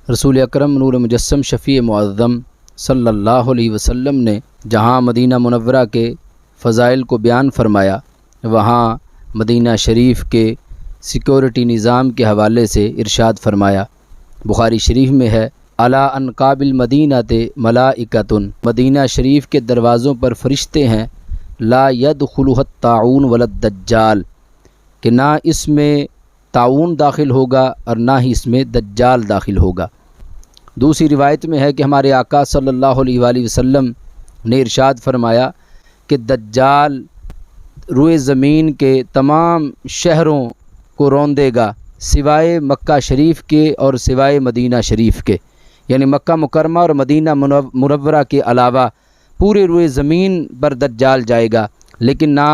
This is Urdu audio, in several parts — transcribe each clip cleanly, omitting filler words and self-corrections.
رسول اکرم نور مجسم شفیع معظم صلی اللہ علیہ وسلم نے جہاں مدینہ منورہ کے فضائل کو بیان فرمایا، وہاں مدینہ شریف کے سیکورٹی نظام کے حوالے سے ارشاد فرمایا۔ بخاری شریف میں ہے، علی انقاب المدینۃ ملائکۃ، مدینہ شریف کے دروازوں پر فرشتے ہیں، لا یدخلها الطاعون ولا الدجال، کہ نہ اس میں طاعون داخل ہوگا اور نہ ہی اس میں دجال داخل ہوگا۔ دوسری روایت میں ہے کہ ہمارے آقا صلی اللہ علیہ وآلہ وسلم نے ارشاد فرمایا کہ دجال روئے زمین کے تمام شہروں کو روندے گا سوائے مکہ شریف کے اور سوائے مدینہ شریف کے، یعنی مکہ مکرمہ اور مدینہ منورہ کے علاوہ پورے روئے زمین پر دجال جائے گا، لیکن نہ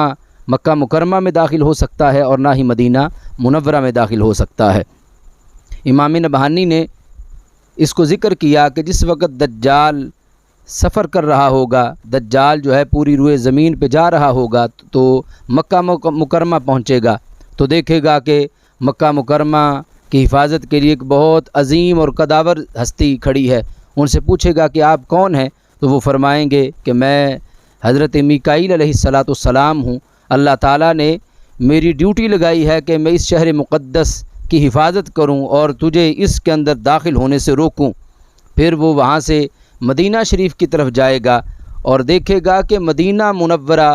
مکہ مکرمہ میں داخل ہو سکتا ہے اور نہ ہی مدینہ منورہ میں داخل ہو سکتا ہے۔ امام نبہانی نے اس کو ذکر کیا کہ جس وقت دجال سفر کر رہا ہوگا، دجال جو ہے پوری روئے زمین پہ جا رہا ہوگا تو مکہ مکرمہ پہنچے گا تو دیکھے گا کہ مکہ مکرمہ کی حفاظت کے لیے ایک بہت عظیم اور قداور ہستی کھڑی ہے۔ ان سے پوچھے گا کہ آپ کون ہیں؟ تو وہ فرمائیں گے کہ میں حضرت میکائیل علیہ السلام ہوں، اللہ تعالیٰ نے میری ڈیوٹی لگائی ہے کہ میں اس شہر مقدس کی حفاظت کروں اور تجھے اس کے اندر داخل ہونے سے روکوں۔ پھر وہ وہاں سے مدینہ شریف کی طرف جائے گا اور دیکھے گا کہ مدینہ منورہ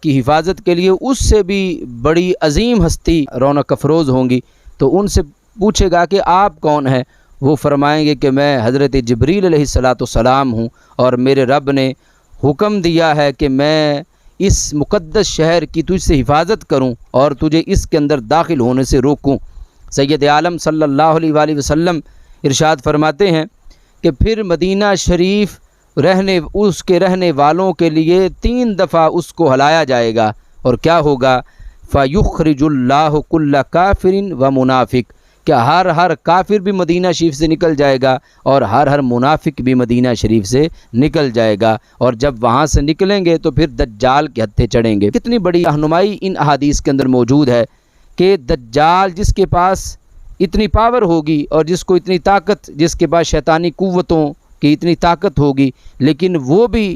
کی حفاظت کے لیے اس سے بھی بڑی عظیم ہستی رونق افروز ہوں گی، تو ان سے پوچھے گا کہ آپ کون ہیں؟ وہ فرمائیں گے کہ میں حضرت جبریل علیہ السلام ہوں اور میرے رب نے حکم دیا ہے کہ میں اس مقدس شہر کی تجھ سے حفاظت کروں اور تجھے اس کے اندر داخل ہونے سے روکوں۔ سید عالم صلی اللہ علیہ وآلہ وسلم ارشاد فرماتے ہیں کہ پھر مدینہ شریف اس کے رہنے والوں کے لیے 3 دفعہ اس کو ہلایا جائے گا، اور کیا ہوگا؟ فَيُخْرِجُ اللَّهُ كُلَّ كَافِرٍ وَمُنَافِقٍ، کہ ہر کافر بھی مدینہ شریف سے نکل جائے گا اور ہر منافق بھی مدینہ شریف سے نکل جائے گا، اور جب وہاں سے نکلیں گے تو پھر دجال کے ہتھے چڑھیں گے۔ کتنی بڑی رہنمائی ان احادیث کے اندر موجود ہے کہ دجال جس کے پاس اتنی پاور ہوگی اور جس کو اتنی طاقت، جس کے پاس شیطانی قوتوں کی اتنی طاقت ہوگی، لیکن وہ بھی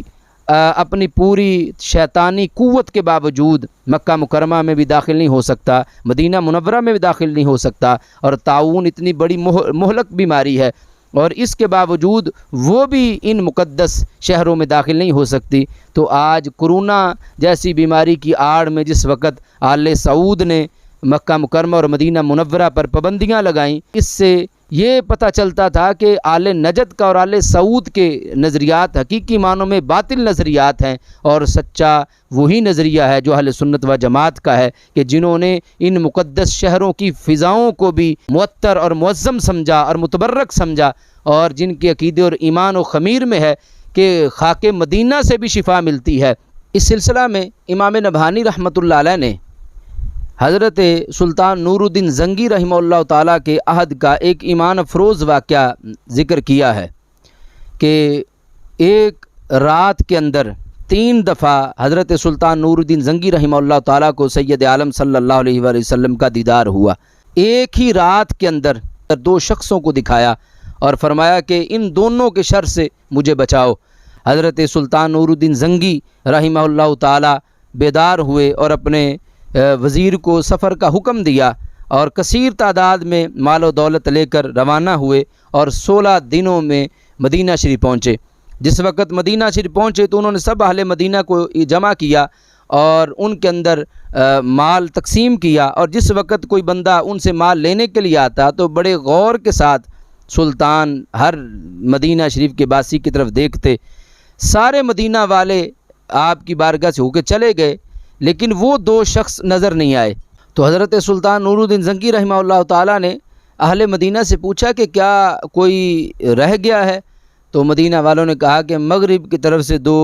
اپنی پوری شیطانی قوت کے باوجود مکہ مکرمہ میں بھی داخل نہیں ہو سکتا، مدینہ منورہ میں بھی داخل نہیں ہو سکتا، اور طاعون اتنی بڑی مہلک بیماری ہے اور اس کے باوجود وہ بھی ان مقدس شہروں میں داخل نہیں ہو سکتی۔ تو آج کرونا جیسی بیماری کی آڑ میں جس وقت آل سعود نے مکہ مکرمہ اور مدینہ منورہ پر پابندیاں لگائیں، اس سے یہ پتہ چلتا تھا کہ آل نجد کا اور آل سعود کے نظریات حقیقی معنوں میں باطل نظریات ہیں، اور سچا وہی نظریہ ہے جو اہل سنت و جماعت کا ہے کہ جنہوں نے ان مقدس شہروں کی فضاؤں کو بھی معطر اور معظم سمجھا اور متبرک سمجھا، اور جن کے عقیدے اور ایمان و خمیر میں ہے کہ خاک مدینہ سے بھی شفا ملتی ہے۔ اس سلسلہ میں امام نبہانی رحمۃ اللہ علیہ نے حضرت سلطان نور الدین زنگی رحمہ اللہ تعالیٰ کے عہد کا ایک ایمان افروز واقعہ ذکر کیا ہے کہ ایک رات کے اندر 3 دفعہ حضرت سلطان نور الدین زنگی رحمہ اللہ تعالیٰ کو سید عالم صلی اللہ علیہ وآلہ وسلم کا دیدار ہوا۔ ایک ہی رات کے اندر 2 شخصوں کو دکھایا اور فرمایا کہ ان دونوں کے شر سے مجھے بچاؤ۔ حضرت سلطان نور الدین زنگی رحمہ اللہ تعالیٰ بیدار ہوئے اور اپنے وزیر کو سفر کا حکم دیا اور کثیر تعداد میں مال و دولت لے کر روانہ ہوئے اور 16 دنوں میں مدینہ شریف پہنچے۔ جس وقت مدینہ شریف پہنچے تو انہوں نے سب اہل مدینہ کو جمع کیا اور ان کے اندر مال تقسیم کیا، اور جس وقت کوئی بندہ ان سے مال لینے کے لیے آتا تو بڑے غور کے ساتھ سلطان ہر مدینہ شریف کے باسی کی طرف دیکھتے۔ سارے مدینہ والے آپ کی بارگاہ سے ہو کے چلے گئے، لیکن وہ 2 شخص نظر نہیں آئے۔ تو حضرت سلطان نور الدین زنگی رحمہ اللہ تعالیٰ نے اہل مدینہ سے پوچھا کہ کیا کوئی رہ گیا ہے؟ تو مدینہ والوں نے کہا کہ مغرب کی طرف سے 2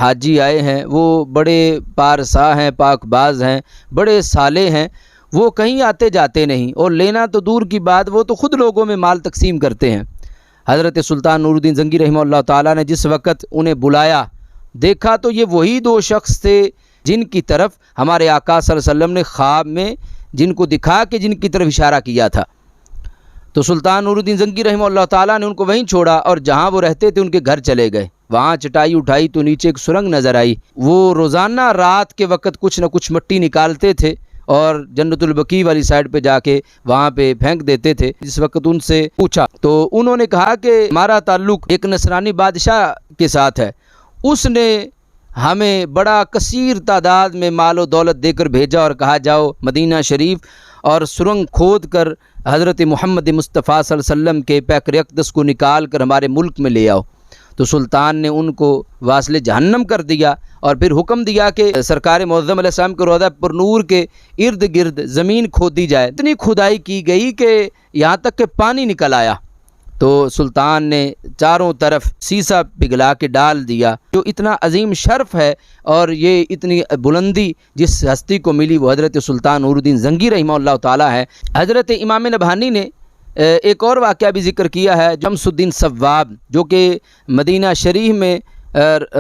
حاجی آئے ہیں، وہ بڑے پارسا ہیں، پاک باز ہیں، بڑے صالح ہیں، وہ کہیں آتے جاتے نہیں، اور لینا تو دور کی بات، وہ تو خود لوگوں میں مال تقسیم کرتے ہیں۔ حضرت سلطان نور الدین زنگی رحمہ اللہ تعالیٰ نے جس وقت انہیں بلایا، دیکھا تو یہ وہی 2 شخص تھے جن کی طرف ہمارے آقا صلی اللہ علیہ وسلم نے خواب میں جن کو دکھا کے جن کی طرف اشارہ کیا تھا۔ تو سلطان نور الدین زنگی رحمہ اللہ تعالیٰ نے ان کو وہیں چھوڑا اور جہاں وہ رہتے تھے ان کے گھر چلے گئے۔ وہاں چٹائی اٹھائی تو نیچے ایک سرنگ نظر آئی۔ وہ روزانہ رات کے وقت کچھ نہ کچھ مٹی نکالتے تھے اور جنت البقیع والی سائڈ پہ جا کے وہاں پہ پھینک دیتے تھے۔ جس وقت ان سے پوچھا تو انہوں نے کہا کہ ہمارا تعلق ایک نصرانی بادشاہ کے ساتھ ہے، اس نے ہمیں بڑا کثیر تعداد میں مال و دولت دے کر بھیجا اور کہا جاؤ مدینہ شریف اور سرنگ کھود کر حضرت محمد مصطفیٰ صلی اللہ علیہ وسلم کے پیکر اقدس کو نکال کر ہمارے ملک میں لے آؤ۔ تو سلطان نے ان کو واصل جہنم کر دیا اور پھر حکم دیا کہ سرکار معظم علیہ السلام کے روضہ پر نور کے ارد گرد زمین کھودی جائے۔ اتنی کھدائی کی گئی کہ یہاں تک کہ پانی نکل آیا۔ تو سلطان نے چاروں طرف سیسا پگھلا کے ڈال دیا۔ جو اتنا عظیم شرف ہے اور یہ اتنی بلندی جس ہستی کو ملی وہ حضرت سلطان نور الدین زنگی رحمہ اللہ تعالیٰ ہے۔ حضرت امام نبہانی نے ایک اور واقعہ بھی ذکر کیا ہے، شمس الدین ثواب جو کہ مدینہ شریف میں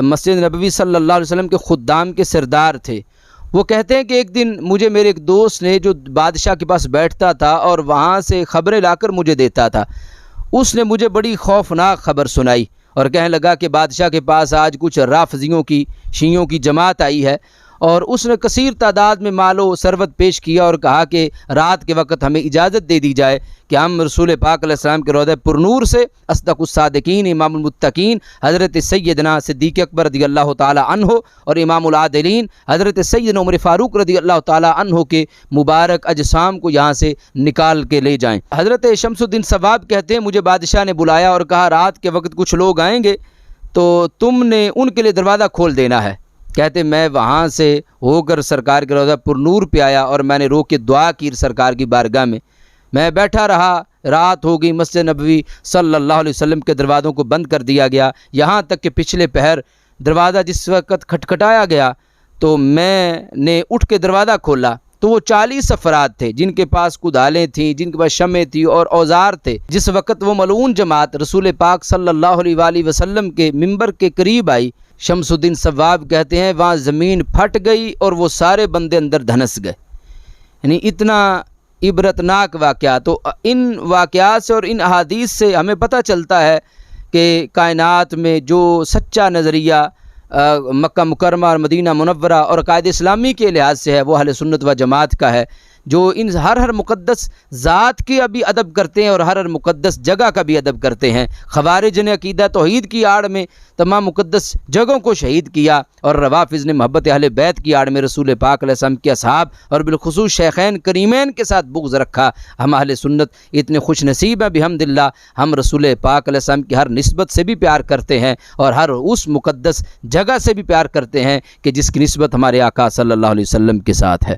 مسجد نبوی صلی اللہ علیہ وسلم کے خدام کے سردار تھے۔ وہ کہتے ہیں کہ ایک دن مجھے میرے ایک دوست نے جو بادشاہ کے پاس بیٹھتا تھا اور وہاں سے خبریں لا کر مجھے دیتا تھا، اس نے مجھے بڑی خوفناک خبر سنائی اور کہنے لگا کہ بادشاہ کے پاس آج کچھ رافضیوں کی شیعوں کی جماعت آئی ہے اور اس نے کثیر تعداد میں مال و ثروت پیش کیا اور کہا کہ رات کے وقت ہمیں اجازت دے دی جائے کہ ہم رسول پاک علیہ السلام کے روضہ پر نور سے اصدق الصادقین امام المتقین حضرت سیدنا صدیق اکبر رضی اللہ تعالی عنہ اور امام العادلین حضرت سیدنا عمر فاروق رضی اللہ تعالی عنہ کے مبارک اجسام کو یہاں سے نکال کے لے جائیں۔ حضرت شمس الدین ثواب کہتے ہیں مجھے بادشاہ نے بلایا اور کہا رات کے وقت کچھ لوگ آئیں گے تو تم نے ان کے لیے دروازہ کھول دینا ہے۔ کہتے میں وہاں سے ہو کر سرکار کے روضہ پر نور پہ آیا اور میں نے رو کے دعا کی سرکار کی بارگاہ میں بیٹھا رہا۔ رات ہو گئی، مسجد نبوی صلی اللہ علیہ وسلم کے دروازوں کو بند کر دیا گیا، یہاں تک کہ پچھلے پہر دروازہ جس وقت کھٹکھٹایا گیا تو میں نے اٹھ کے دروازہ کھولا تو وہ 40 افراد تھے جن کے پاس کدالیں تھیں، جن کے پاس شمع تھی اور اوزار تھے۔ جس وقت وہ ملعون جماعت رسول پاک صلی اللہ علیہ وآلہ وسلم کے ممبر کے قریب آئی، شمس الدین ثواب کہتے ہیں وہاں زمین پھٹ گئی اور وہ سارے بندے اندر دھنس گئے۔ یعنی اتنا عبرتناک واقعہ۔ تو ان واقعات سے اور ان احادیث سے ہمیں پتہ چلتا ہے کہ کائنات میں جو سچا نظریہ مکہ مکرمہ اور مدینہ منورہ اور قائد اسلامی کے لحاظ سے ہے وہ اہل سنت و جماعت کا ہے، جو ان ہر مقدس ذات کی ابھی ادب کرتے ہیں اور ہر مقدس جگہ کا بھی ادب کرتے ہیں۔ خوارج نے عقیدہ توحید کی آڑ میں تمام مقدس جگہوں کو شہید کیا اور روافض نے محبت اہل بیت کی آڑ میں رسول پاک علیہ السلام کے اصحاب اور بالخصوص شیخین کریمین کے ساتھ بغض رکھا۔ ہم اہل سنت اتنے خوش نصیب ہیں بحمداللہ، ہم رسول پاک علیہ السلام کی ہر نسبت سے بھی پیار کرتے ہیں اور ہر اس مقدس جگہ سے بھی پیار کرتے ہیں کہ جس کی نسبت ہمارے آقا صلی اللہ علیہ وسلم کے ساتھ ہے۔